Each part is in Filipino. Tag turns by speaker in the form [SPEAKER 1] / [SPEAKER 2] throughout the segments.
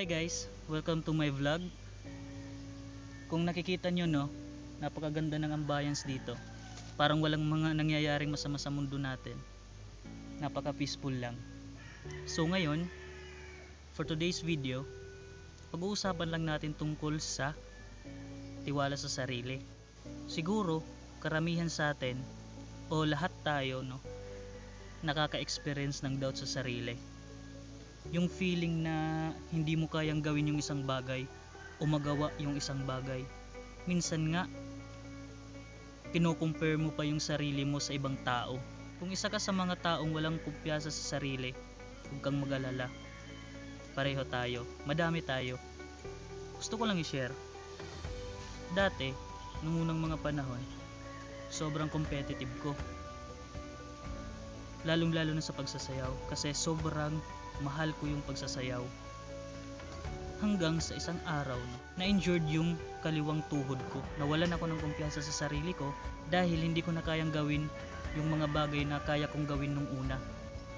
[SPEAKER 1] Hi guys, welcome to my vlog. Kung nakikita nyo no, napakaganda ng ambience dito. Parang walang mga nangyayaring masama sa mundo natin. Napaka peaceful lang. So ngayon, for today's video, pag-uusapan lang natin tungkol sa tiwala sa sarili. Siguro, karamihan sa atin o lahat tayo no, nakaka-experience ng doubt sa sarili. Yung feeling na hindi mo kayang gawin yung isang bagay o magawa yung isang bagay. Minsan nga, kino-compare mo pa yung sarili mo sa ibang tao. Kung isa ka sa mga taong walang kumpiyansa sa sarili, huwag kang mag-alala. Pareho tayo, madami tayo. Gusto ko lang i-share. Dati, nung unang mga panahon, sobrang competitive ko. Lalong-lalo na sa pagsasayaw kasi sobrang mahal ko yung pagsasayaw. Hanggang sa isang araw na-injured yung kaliwang tuhod ko. Nawalan ako ng kumpiyansa sa sarili ko dahil hindi ko na kayang gawin yung mga bagay na kaya kong gawin nung una.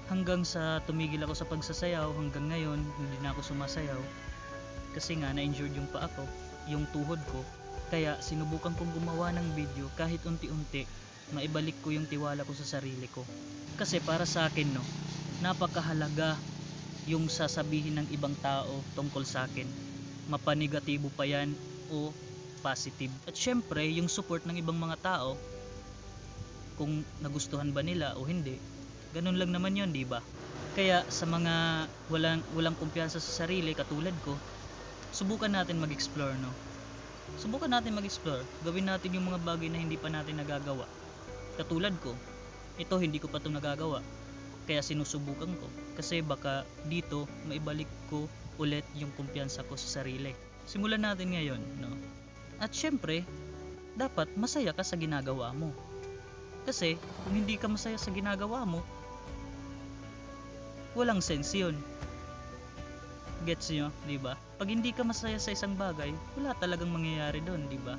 [SPEAKER 1] Hanggang sa tumigil ako sa pagsasayaw, hanggang ngayon hindi na ako sumasayaw kasi nga na-injured yung paa ko, yung tuhod ko. Kaya sinubukan kong gumawa ng video kahit unti-unti maibalik ko yung tiwala ko sa sarili ko. Kasi para sa akin no, napakahalaga yung sasabihin ng ibang tao tungkol sa akin. Mapanegatibo pa yan o positive. At syempre, yung support ng ibang mga tao, kung nagustuhan ba nila o hindi, ganun lang naman yun, di ba? Kaya sa mga walang kumpiyansa sa sarili katulad ko, subukan natin mag-explore, no? Subukan natin mag-explore. Gawin natin yung mga bagay na hindi pa natin nagagawa. Katulad ko, ito hindi ko pa ito nagagawa. Kaya sinusubukan ko kasi baka dito maibalik ko ulit yung kumpiyansa ko sa sarili. Simulan natin ngayon, no? At syempre, dapat masaya ka sa ginagawa mo. Kasi kung hindi ka masaya sa ginagawa mo, walang sense yun. Gets nyo, di ba? Pag hindi ka masaya sa isang bagay, wala talagang mangyayari doon, di ba?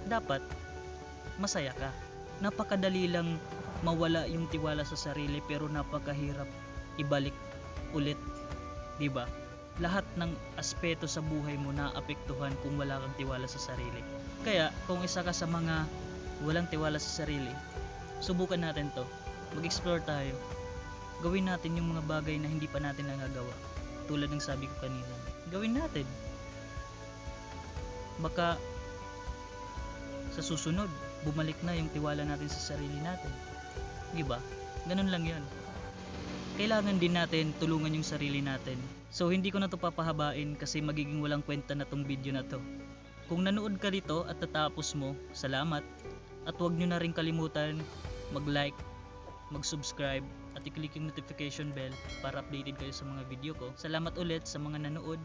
[SPEAKER 1] Dapat masaya ka. Napakadali lang mawala yung tiwala sa sarili pero napakahirap ibalik ulit, 'di ba? Lahat ng aspeto sa buhay mo naapektuhan kung wala kang tiwala sa sarili. Kaya kung isa ka sa mga walang tiwala sa sarili, subukan natin 'to. Mag-explore tayo. Gawin natin yung mga bagay na hindi pa natin nagagawa. Tulad ng sabi ko kanina. Gawin natin. Baka sa susunod bumalik na yung tiwala natin sa sarili natin. Diba? Ganun lang yun. Kailangan din natin tulungan yung sarili natin. So hindi ko na to papahabain kasi magiging walang kwenta na tong video na to. Kung nanood ka dito at tatapos mo, salamat. At huwag nyo na rin kalimutan mag-like, mag-subscribe at i-click yung notification bell para updated kayo sa mga video ko. Salamat ulit sa mga nanood.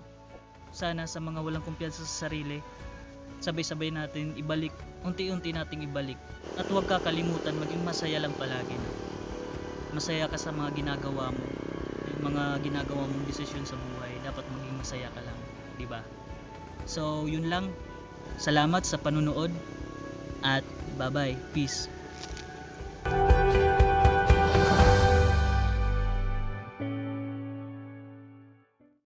[SPEAKER 1] Sana sa mga walang kumpiyansa sa sarili, sabay-sabay natin ibalik, unti-unti nating ibalik. At huwag kakalimutan maging masaya lang palagi. Masaya ka sa mga ginagawa mo. Yung mga ginagawa mong desisyon sa buhay, dapat maging masaya ka lang, 'di ba? So, yun lang. Salamat sa panunood at bye-bye. Peace.